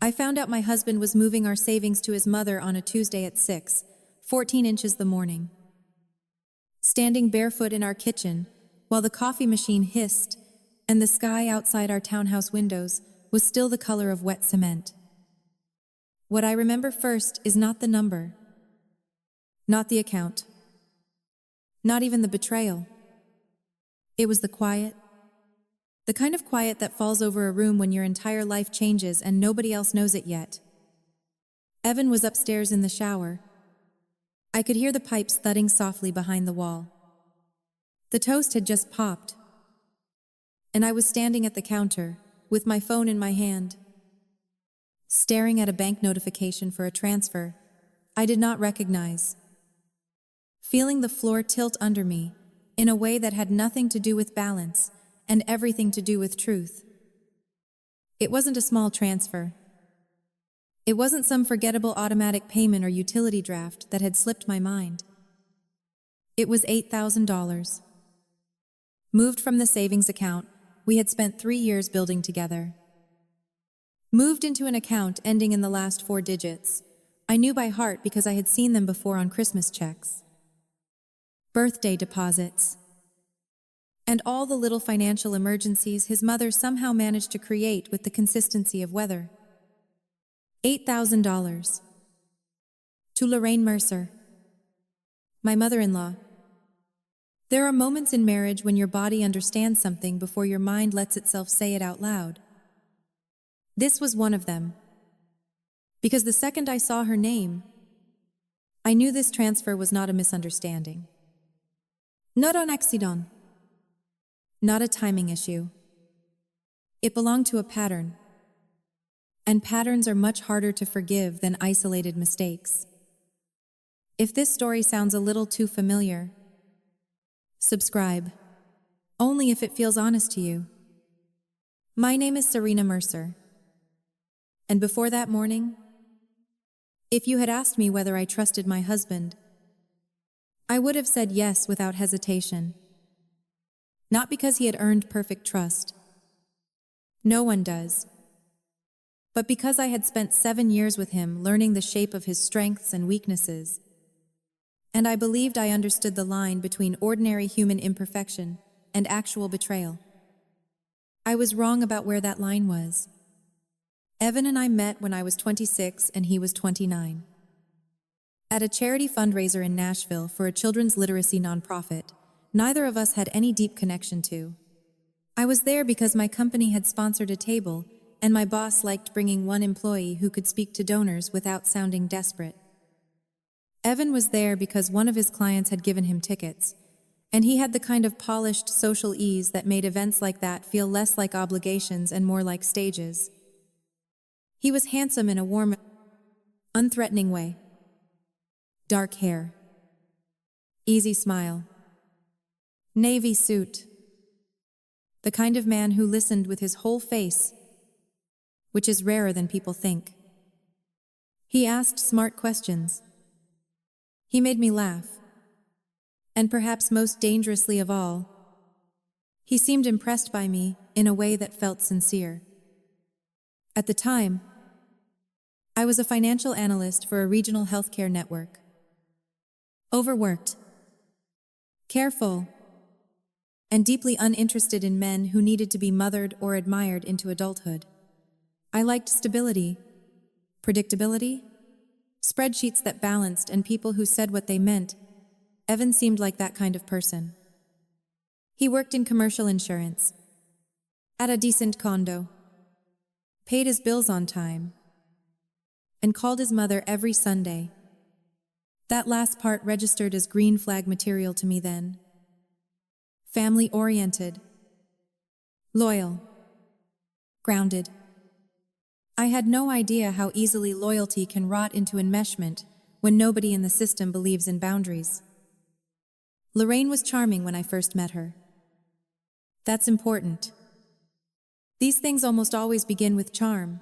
I found out my husband was moving our savings to his mother on a Tuesday at 6, 14 inches the morning. Standing barefoot in our kitchen, while the coffee machine hissed, and the sky outside our townhouse windows was still the color of wet cement. What I remember first is not the number, not the account, not even the betrayal. It was the quiet, the kind of quiet that falls over a room when your entire life changes and nobody else knows it yet. Evan was upstairs in the shower. I could hear the pipes thudding softly behind the wall. The toast had just popped, and I was standing at the counter, with my phone in my hand, staring at a bank notification for a transfer I did not recognize, feeling the floor tilt under me in a way that had nothing to do with balance and everything to do with truth. It wasn't a small transfer. It wasn't some forgettable automatic payment or utility draft that had slipped my mind. It was $8,000. Moved from the savings account we had spent 3 years building together. Moved into an account ending in the last 4 digits. I knew by heart because I had seen them before on Christmas checks, birthday deposits, and all the little financial emergencies his mother somehow managed to create with the consistency of weather. $8,000. To Lorraine Mercer, my mother-in-law. There are moments in marriage when your body understands something before your mind lets itself say it out loud. This was one of them. Because the second I saw her name, I knew this transfer was not a misunderstanding. Not an accident. Not a timing issue. It belonged to a pattern. And patterns are much harder to forgive than isolated mistakes. If this story sounds a little too familiar, subscribe, only if it feels honest to you. My name is Serena Mercer. And before that morning, if you had asked me whether I trusted my husband, I would have said yes without hesitation. Not because he had earned perfect trust. No one does. But because I had spent 7 years with him learning the shape of his strengths and weaknesses, and I believed I understood the line between ordinary human imperfection and actual betrayal. I was wrong about where that line was. Evan and I met when I was 26 and he was 29. At a charity fundraiser in Nashville for a children's literacy nonprofit, neither of us had any deep connection to. I was there because my company had sponsored a table, and my boss liked bringing one employee who could speak to donors without sounding desperate. Evan was there because one of his clients had given him tickets, and he had the kind of polished social ease that made events like that feel less like obligations and more like stages. He was handsome in a warm, unthreatening way. Dark hair. Easy smile. Navy suit. The kind of man who listened with his whole face, which is rarer than people think. He asked smart questions. He made me laugh. And perhaps most dangerously of all, he seemed impressed by me in a way that felt sincere. At the time, I was a financial analyst for a regional healthcare network. Overworked, careful, and deeply uninterested in men who needed to be mothered or admired into adulthood. I liked stability, predictability, spreadsheets that balanced, and people who said what they meant. Evan seemed like that kind of person. He worked in commercial insurance, at a decent condo, paid his bills on time, and called his mother every Sunday. That last part registered as green flag material to me then. Family-oriented, loyal, grounded. I had no idea how easily loyalty can rot into enmeshment when nobody in the system believes in boundaries. Lorraine was charming when I first met her. That's important. These things almost always begin with charm.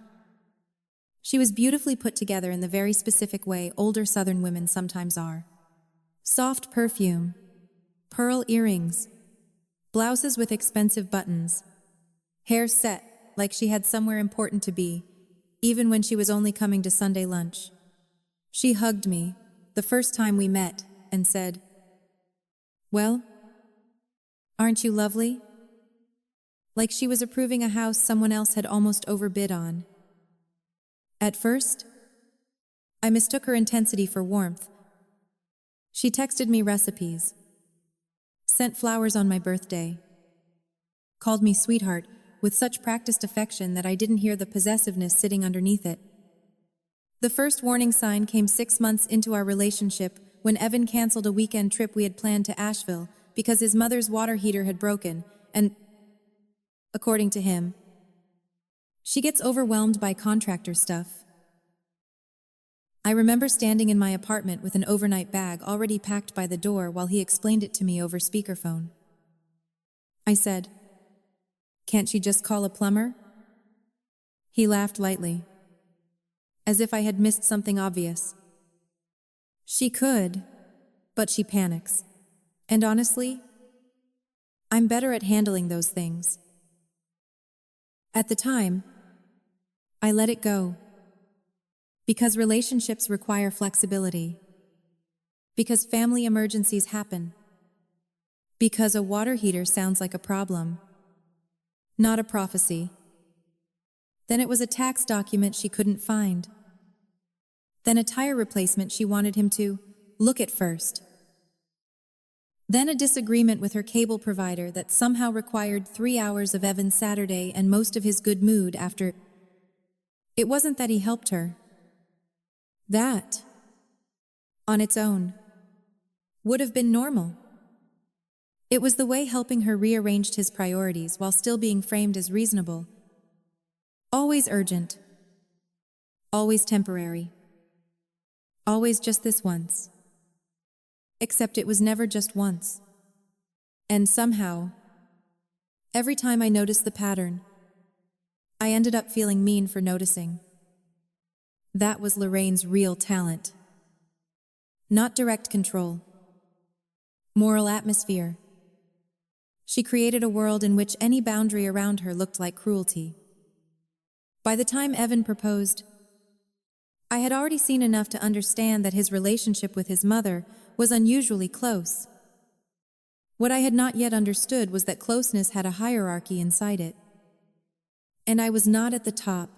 She was beautifully put together in the very specific way older Southern women sometimes are. Soft perfume, pearl earrings, blouses with expensive buttons, hair set like she had somewhere important to be, even when she was only coming to Sunday lunch. She hugged me, the first time we met, and said, "Well, aren't you lovely?" Like she was approving a house someone else had almost overbid on. At first, I mistook her intensity for warmth. She texted me recipes, sent flowers on my birthday, called me sweetheart with such practiced affection that I didn't hear the possessiveness sitting underneath it. The first warning sign came 6 months into our relationship when Evan canceled a weekend trip we had planned to Asheville because his mother's water heater had broken, and, according to him, she gets overwhelmed by contractor stuff. I remember standing in my apartment with an overnight bag already packed by the door while he explained it to me over speakerphone. I said, "Can't she just call a plumber?" He laughed lightly, as if I had missed something obvious. She could, but she panics. And honestly, I'm better at handling those things. At the time, I let it go. Because relationships require flexibility. Because family emergencies happen. Because a water heater sounds like a problem, not a prophecy. Then it was a tax document she couldn't find. Then a tire replacement she wanted him to look at first. Then a disagreement with her cable provider that somehow required 3 hours of Evan's Saturday and most of his good mood after. It wasn't that he helped her. That, on its own, would have been normal. It was the way helping her rearranged his priorities while still being framed as reasonable. Always urgent. Always temporary. Always just this once. Except it was never just once. And somehow, every time I noticed the pattern, I ended up feeling mean for noticing. That was Lorraine's real talent. Not direct control. Moral atmosphere. She created a world in which any boundary around her looked like cruelty. By the time Evan proposed, I had already seen enough to understand that his relationship with his mother was unusually close. What I had not yet understood was that closeness had a hierarchy inside it. And I was not at the top.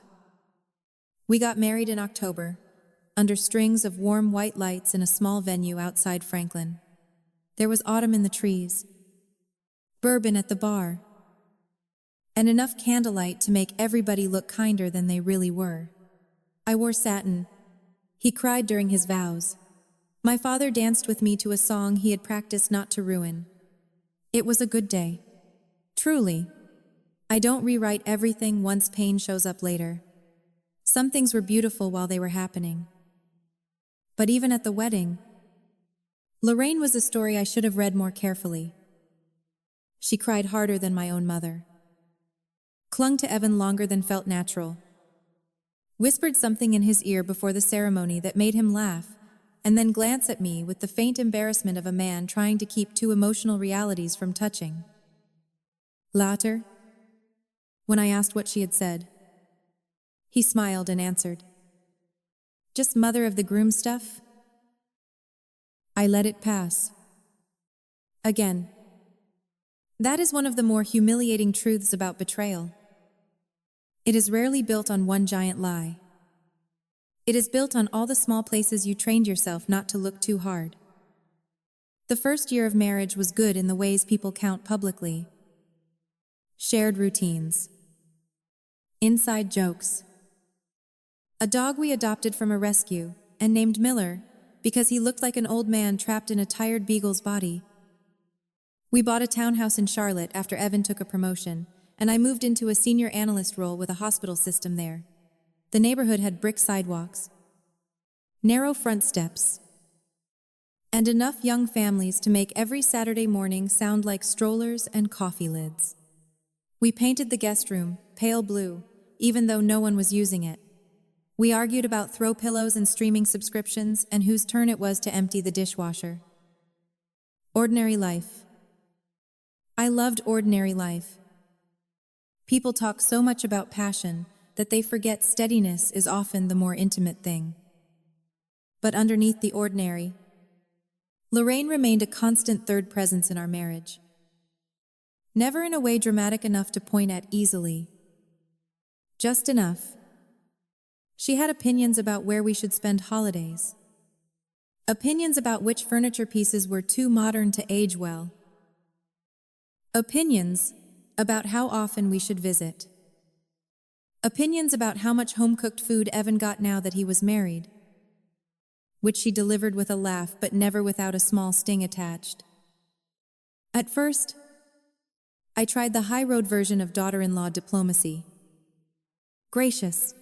We got married in October, under strings of warm white lights in a small venue outside Franklin. There was autumn in the trees, bourbon at the bar, and enough candlelight to make everybody look kinder than they really were. I wore satin. He cried during his vows. My father danced with me to a song he had practiced not to ruin. It was a good day. Truly. I don't rewrite everything once pain shows up later. Some things were beautiful while they were happening. But even at the wedding, Lorraine was a story I should have read more carefully. She cried harder than my own mother. Clung to Evan longer than felt natural. Whispered something in his ear before the ceremony that made him laugh, and then glance at me with the faint embarrassment of a man trying to keep two emotional realities from touching. Later, when I asked what she had said, he smiled and answered, "Just mother of the groom stuff." I let it pass. Again, that is one of the more humiliating truths about betrayal. It is rarely built on one giant lie. It is built on all the small places you trained yourself not to look too hard. The first year of marriage was good in the ways people count publicly. Shared routines. Inside jokes. A dog we adopted from a rescue and named Miller because he looked like an old man trapped in a tired beagle's body. We bought a townhouse in Charlotte after Evan took a promotion, and I moved into a senior analyst role with a hospital system there. The neighborhood had brick sidewalks, narrow front steps, and enough young families to make every Saturday morning sound like strollers and coffee lids. We painted the guest room pale blue, even though no one was using it. We argued about throw pillows and streaming subscriptions and whose turn it was to empty the dishwasher. Ordinary life. I loved ordinary life. People talk so much about passion, that they forget steadiness is often the more intimate thing. But underneath the ordinary, Lorraine remained a constant third presence in our marriage. Never in a way dramatic enough to point at easily. Just enough. She had opinions about where we should spend holidays. Opinions about which furniture pieces were too modern to age well. Opinions about how often we should visit. Opinions about how much home-cooked food Evan got now that he was married, which she delivered with a laugh but never without a small sting attached. At first, I tried the high-road version of daughter-in-law diplomacy. Gracious,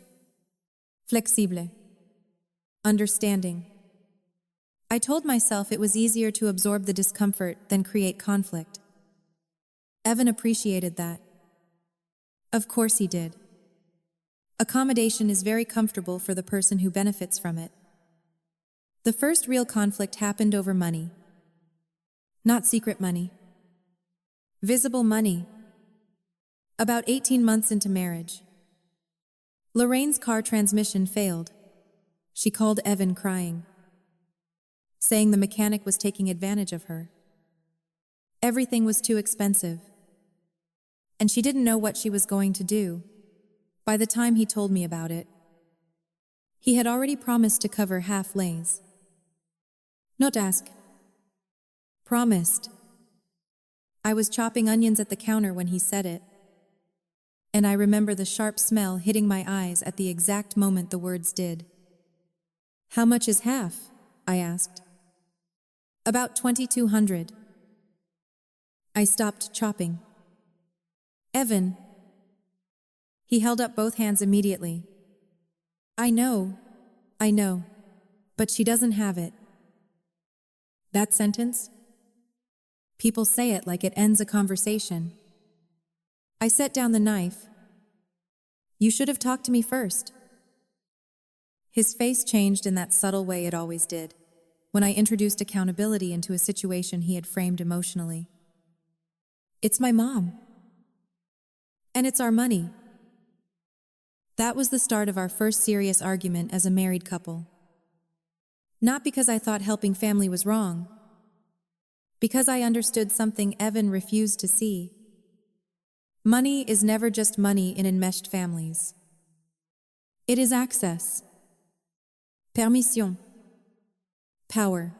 flexible, understanding. I told myself it was easier to absorb the discomfort than create conflict. Evan appreciated that. Of course he did. Accommodation is very comfortable for the person who benefits from it. The first real conflict happened over money. Not secret money. Visible money. About 18 months into marriage. Lorraine's car transmission failed. She called Evan crying, saying the mechanic was taking advantage of her. Everything was too expensive, and she didn't know what she was going to do. By the time he told me about it, he had already promised to cover half lays. Not ask. Promised. I was chopping onions at the counter when he said it, and I remember the sharp smell hitting my eyes at the exact moment the words did. How much is half? I asked. About 2,200. I stopped chopping. Evan. He held up both hands immediately. I know, but she doesn't have it. That sentence? People say it like it ends a conversation. I set down the knife. You should have talked to me first. His face changed in that subtle way it always did, when I introduced accountability into a situation he had framed emotionally. It's my mom. And it's our money. That was the start of our first serious argument as a married couple. Not because I thought helping family was wrong. Because I understood something Evan refused to see. Money is never just money in enmeshed families. It is access. Permission. Power.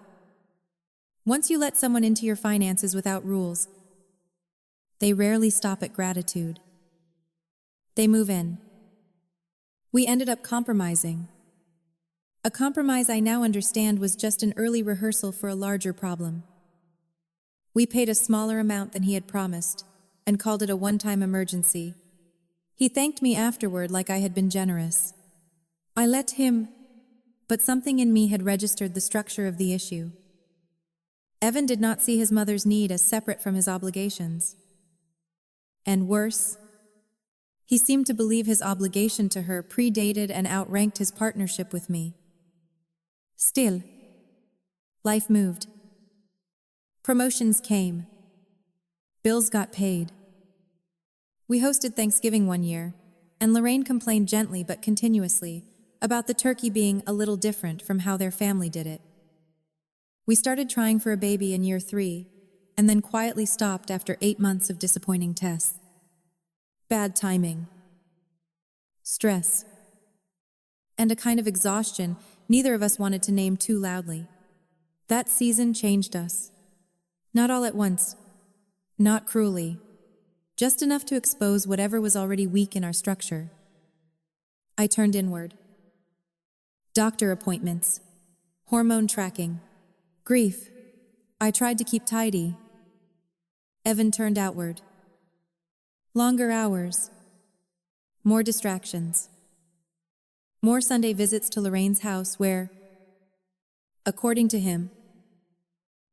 Once you let someone into your finances without rules, they rarely stop at gratitude. They move in. We ended up compromising. A compromise I now understand was just an early rehearsal for a larger problem. We paid a smaller amount than he had promised and called it a one-time emergency. He thanked me afterward like I had been generous. I let him, but something in me had registered the structure of the issue. Evan did not see his mother's need as separate from his obligations. And worse, he seemed to believe his obligation to her predated and outranked his partnership with me. Still, life moved. Promotions came. Bills got paid. We hosted Thanksgiving one year, and Lorraine complained gently but continuously about the turkey being a little different from how their family did it. We started trying for a baby in year 3, and then quietly stopped after 8 months of disappointing tests. Bad timing. Stress. And a kind of exhaustion neither of us wanted to name too loudly. That season changed us. Not all at once. Not cruelly. Just enough to expose whatever was already weak in our structure. I turned inward. Doctor appointments. Hormone tracking. Grief. I tried to keep tidy. Evan turned outward. Longer hours. More distractions. More Sunday visits to Lorraine's house where, according to him,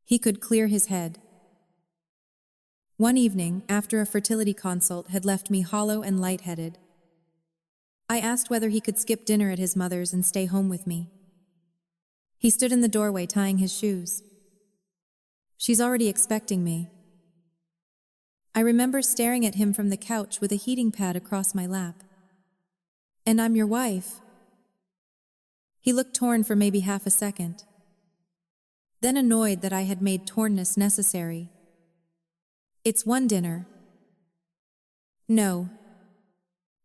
he could clear his head. One evening, after a fertility consult had left me hollow and lightheaded, I asked whether he could skip dinner at his mother's and stay home with me. He stood in the doorway tying his shoes. She's already expecting me. I remember staring at him from the couch with a heating pad across my lap. And I'm your wife. He looked torn for maybe half a second, then annoyed that I had made tornness necessary. It's one dinner. No,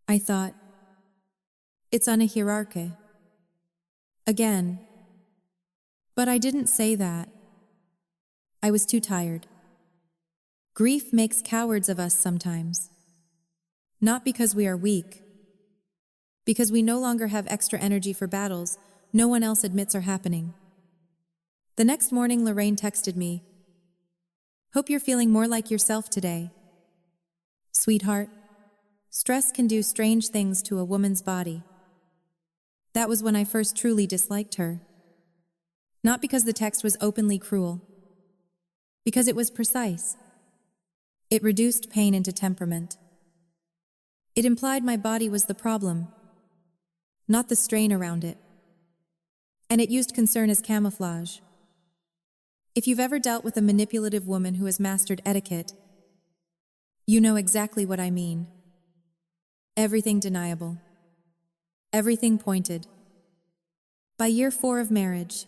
I thought. It's on a hierarchy. Again. But I didn't say that. I was too tired. Grief makes cowards of us sometimes. Not because we are weak. Because we no longer have extra energy for battles no one else admits are happening. The next morning, Lorraine texted me, "Hope you're feeling more like yourself today. Sweetheart, stress can do strange things to a woman's body." That was when I first truly disliked her. Not because the text was openly cruel. Because it was precise. It reduced pain into temperament. It implied my body was the problem, not the strain around it. And it used concern as camouflage. If you've ever dealt with a manipulative woman who has mastered etiquette, you know exactly what I mean. Everything deniable. Everything pointed. By year 4 of marriage,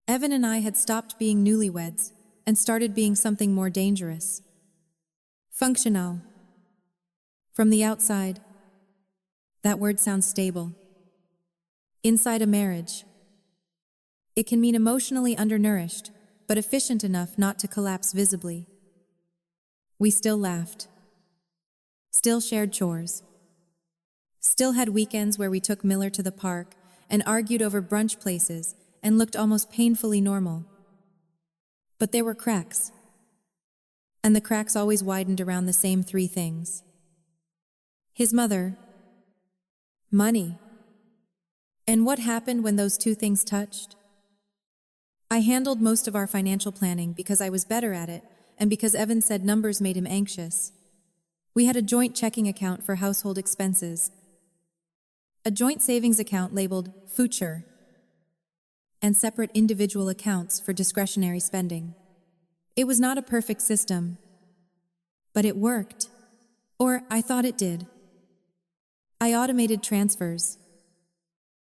Evan and I had stopped being newlyweds and started being something more dangerous. Functional. From the outside, that word sounds stable. Inside a marriage, it can mean emotionally undernourished, but efficient enough not to collapse visibly. We still laughed. Still shared chores. Still had weekends where we took Miller to the park and argued over brunch places and looked almost painfully normal. But there were cracks. And the cracks always widened around the same 3 things. His mother. Money. And what happened when those 2 things touched? I handled most of our financial planning because I was better at it and because Evan said numbers made him anxious. We had a joint checking account for household expenses, a joint savings account labeled future, and separate individual accounts for discretionary spending. It was not a perfect system, but it worked. Or I thought it did. I automated transfers,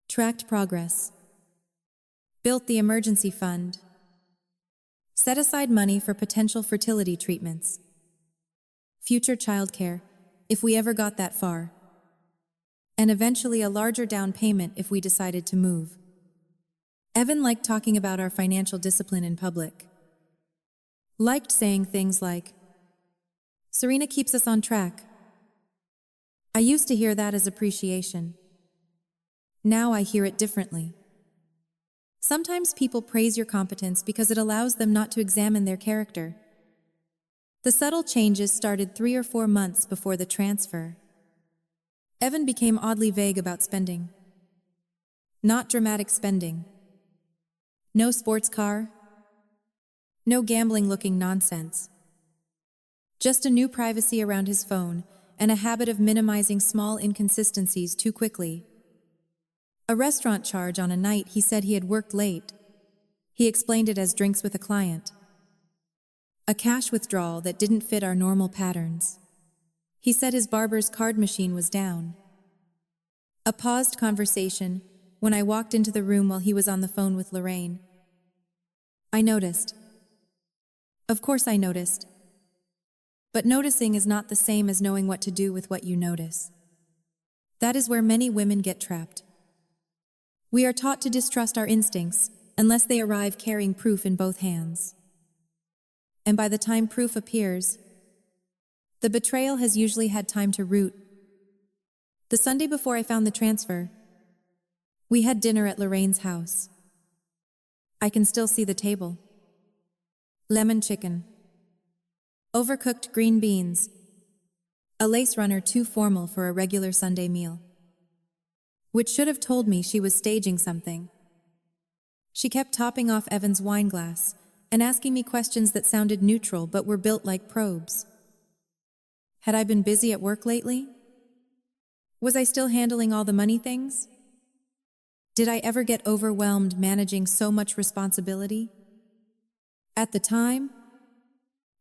tracked progress, built the emergency fund, set aside money for potential fertility treatments, future childcare, if we ever got that far, and eventually a larger down payment if we decided to move. Evan liked talking about our financial discipline in public. Liked saying things like, "Serena keeps us on track." I used to hear that as appreciation. Now I hear it differently. Sometimes people praise your competence because it allows them not to examine their character. The subtle changes started 3 or 4 months before the transfer. Evan became oddly vague about spending. Not dramatic spending. No sports car. No gambling-looking nonsense. Just a new privacy around his phone and a habit of minimizing small inconsistencies too quickly. A restaurant charge on a night he said he had worked late. He explained it as drinks with a client. A cash withdrawal that didn't fit our normal patterns. He said his barber's card machine was down. A paused conversation when I walked into the room while he was on the phone with Lorraine. I noticed. Of course I noticed. But noticing is not the same as knowing what to do with what you notice. That is where many women get trapped. We are taught to distrust our instincts unless they arrive carrying proof in both hands. And by the time proof appears, the betrayal has usually had time to root. The Sunday before I found the transfer, we had dinner at Lorraine's house. I can still see the table. Lemon chicken. Overcooked green beans. A lace runner too formal for a regular Sunday meal. Which should have told me she was staging something. She kept topping off Evan's wine glass and asking me questions that sounded neutral but were built like probes. Had I been busy at work lately? Was I still handling all the money things? Did I ever get overwhelmed managing so much responsibility? At the time,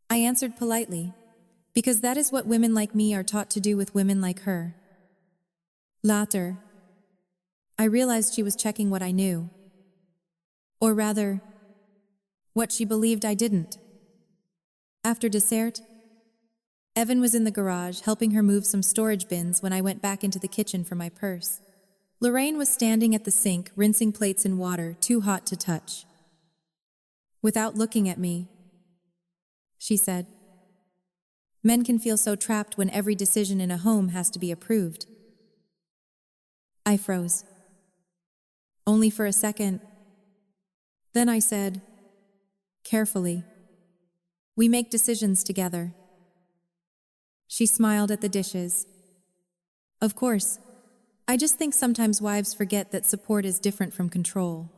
I answered politely, because that is what women like me are taught to do with women like her. Later, I realized she was checking what I knew. Or rather, what she believed I didn't. After dessert, Evan was in the garage helping her move some storage bins when I went back into the kitchen for my purse. Lorraine was standing at the sink, rinsing plates in water too hot to touch. Without looking at me, she said, "Men can feel so trapped when every decision in a home has to be approved." I froze. Only for a second. Then I said, carefully, "We make decisions together." She smiled at the dishes. "Of course. I just think sometimes wives forget that support is different from control.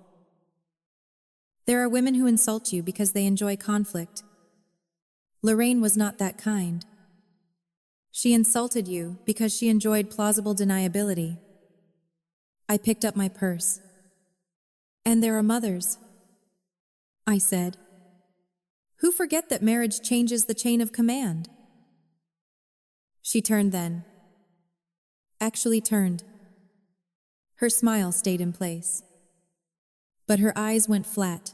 There are women who insult you because they enjoy conflict. Lorraine was not that kind. She insulted you because she enjoyed plausible deniability." I picked up my purse. "And there are mothers," I said, "who forget that marriage changes the chain of command." She turned then. Actually turned. Her smile stayed in place. But her eyes went flat.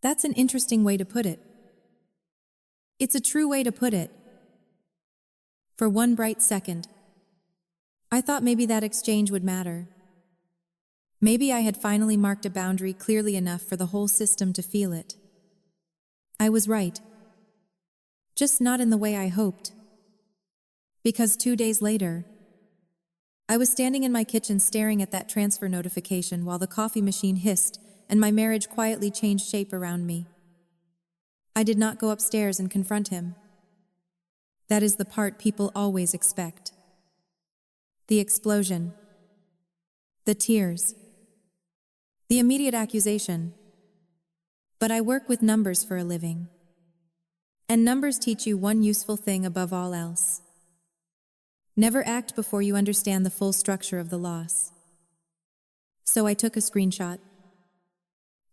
That's an interesting way to put it. It's a true way to put it. For one bright second, I thought maybe that exchange would matter. Maybe I had finally marked a boundary clearly enough for the whole system to feel it. I was right. Just not in the way I hoped. Because 2 days later, I was standing in my kitchen staring at that transfer notification while the coffee machine hissed and my marriage quietly changed shape around me. I did not go upstairs and confront him. That is the part people always expect. The explosion. The tears. The immediate accusation. But I work with numbers for a living. And numbers teach you one useful thing above all else. Never act before you understand the full structure of the loss. So I took a screenshot.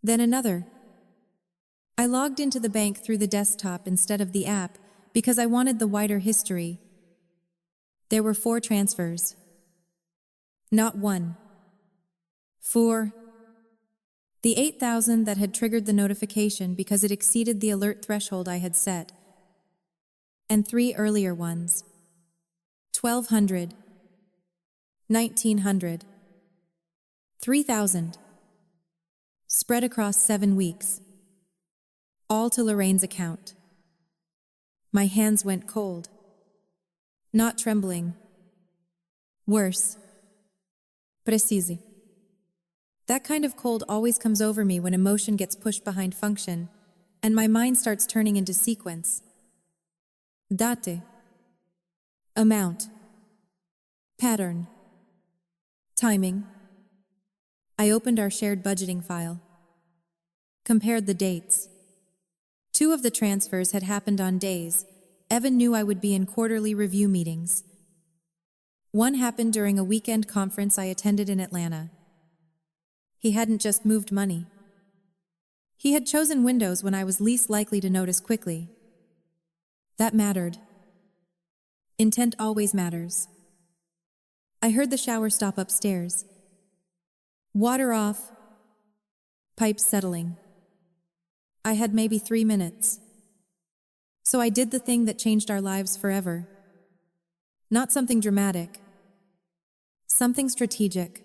Then another. I logged into the bank through the desktop instead of the app because I wanted the wider history. There were 4 transfers. Not 1. 4. The 8,000 that had triggered the notification because it exceeded the alert threshold I had set. And 3 earlier ones. 1,200. 1,900. 3,000. Spread across 7 weeks. All to Lorraine's account. My hands went cold. Not trembling. Worse. Precisi. That kind of cold always comes over me when emotion gets pushed behind function, and my mind starts turning into sequence. Date. Amount. Pattern. Timing. I opened our shared budgeting file. Compared the dates. 2 of the transfers had happened on days Evan knew I would be in quarterly review meetings. One happened during a weekend conference I attended in Atlanta. He hadn't just moved money. He had chosen windows when I was least likely to notice quickly. That mattered. Intent always matters. I heard the shower stop upstairs. Water off. Pipes settling. I had maybe 3 minutes. So I did the thing that changed our lives forever. Not something dramatic. Something strategic.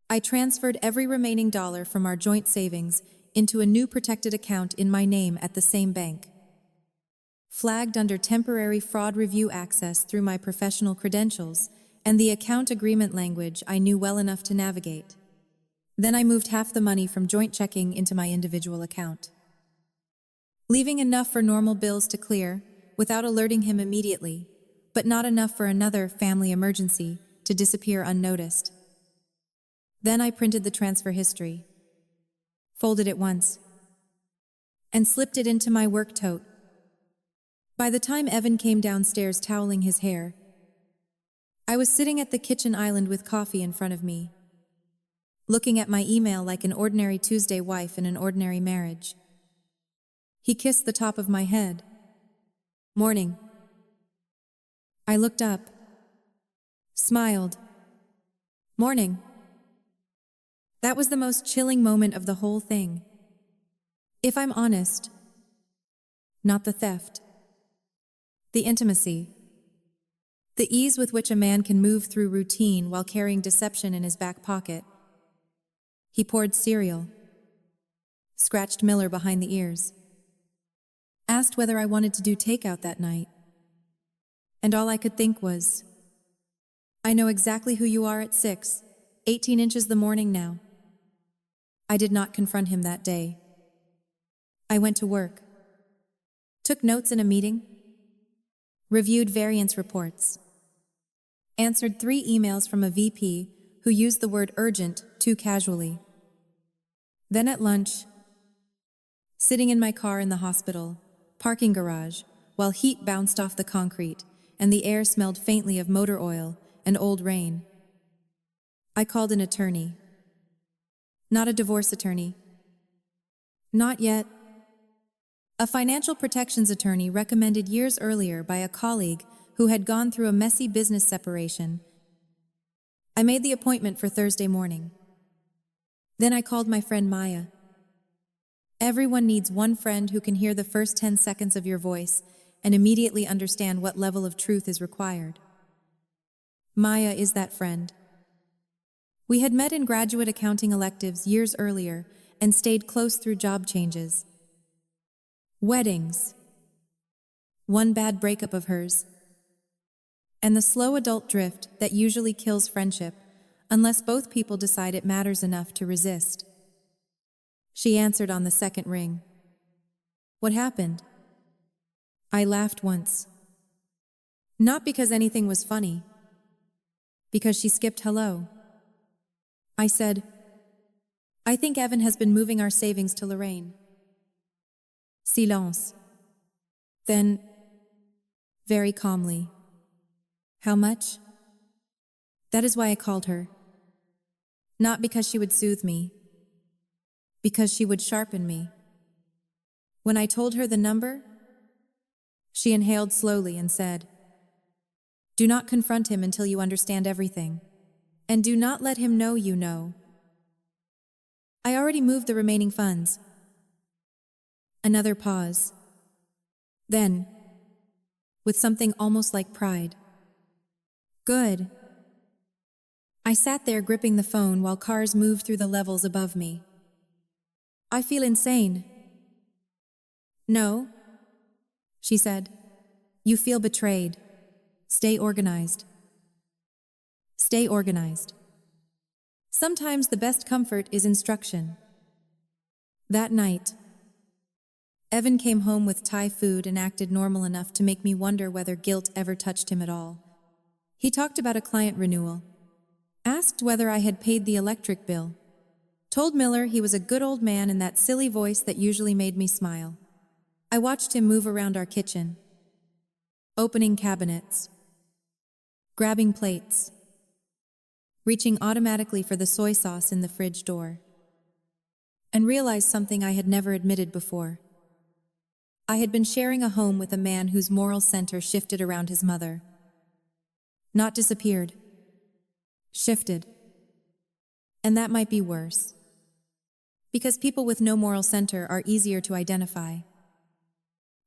I transferred every remaining dollar from our joint savings into a new protected account in my name at the same bank. Flagged under temporary fraud review access through my professional credentials and the account agreement language I knew well enough to navigate. Then I moved half the money from joint checking into my individual account, leaving enough for normal bills to clear without alerting him immediately, but not enough for another family emergency to disappear unnoticed. Then I printed the transfer history, folded it once, and slipped it into my work tote. By the time Evan came downstairs toweling his hair, I was sitting at the kitchen island with coffee in front of me, looking at my email like an ordinary Tuesday wife in an ordinary marriage. He kissed the top of my head. "Morning." I looked up. smiled. Morning. That was the most chilling moment of the whole thing. If I'm honest, not the theft. The intimacy. The ease with which a man can move through routine while carrying deception in his back pocket. He poured cereal, scratched Miller behind the ears, asked whether I wanted to do takeout that night. And all I could think was, I know exactly who you are at 18 inches the morning now. I did not confront him that day. I went to work, took notes in a meeting, reviewed variance reports, answered 3 emails from a VP who used the word urgent too casually. Then at lunch, sitting in my car in the hospital, parking garage, while heat bounced off the concrete and the air smelled faintly of motor oil and old rain, I called an attorney. Not a divorce attorney. Not yet. A financial protections attorney recommended years earlier by a colleague who had gone through a messy business separation. I made the appointment for Thursday morning. Then I called my friend Maya. Everyone needs one friend who can hear the first 10 seconds of your voice and immediately understand what level of truth is required. Maya is that friend. We had met in graduate accounting electives years earlier and stayed close through job changes. Weddings. One bad breakup of hers. And the slow adult drift that usually kills friendship unless both people decide it matters enough to resist. She answered on the second ring. What happened? I laughed once. Not because anything was funny. Because she skipped hello. I said, I think Evan has been moving our savings to Lorraine. Silence. Then, very calmly, how much? That is why I called her. Not because she would soothe me, because she would sharpen me. When I told her the number, she inhaled slowly and said, do not confront him until you understand everything, and do not let him know you know. I already moved the remaining funds. Another pause. Then, with something almost like pride, good. I sat there gripping the phone while cars moved through the levels above me. I feel insane. No, she said. You feel betrayed. Stay organized. Stay organized. Sometimes the best comfort is instruction. That night, Evan came home with Thai food and acted normal enough to make me wonder whether guilt ever touched him at all. He talked about a client renewal, asked whether I had paid the electric bill, told Miller he was a good old man in that silly voice that usually made me smile. I watched him move around our kitchen, opening cabinets, grabbing plates, reaching automatically for the soy sauce in the fridge door, and realized something I had never admitted before. I had been sharing a home with a man whose moral center shifted around his mother. Not disappeared. Shifted. And that might be worse. Because people with no moral center are easier to identify.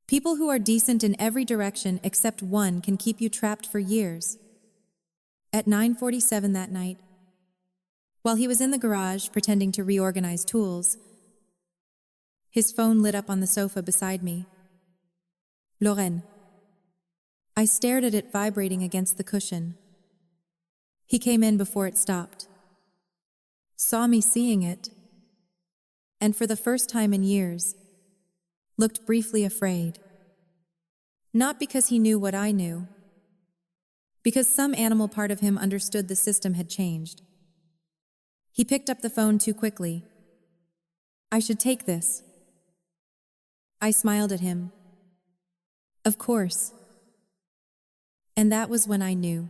People who are decent in every direction except one can keep you trapped for years. At 9:47 that night, while he was in the garage pretending to reorganize tools, his phone lit up on the sofa beside me. Lorraine. I stared at it vibrating against the cushion. He came in before it stopped. Saw me seeing it, and for the first time in years, looked briefly afraid. Not because he knew what I knew, because some animal part of him understood the system had changed. He picked up the phone too quickly. I should take this. I smiled at him. Of course. And that was when I knew.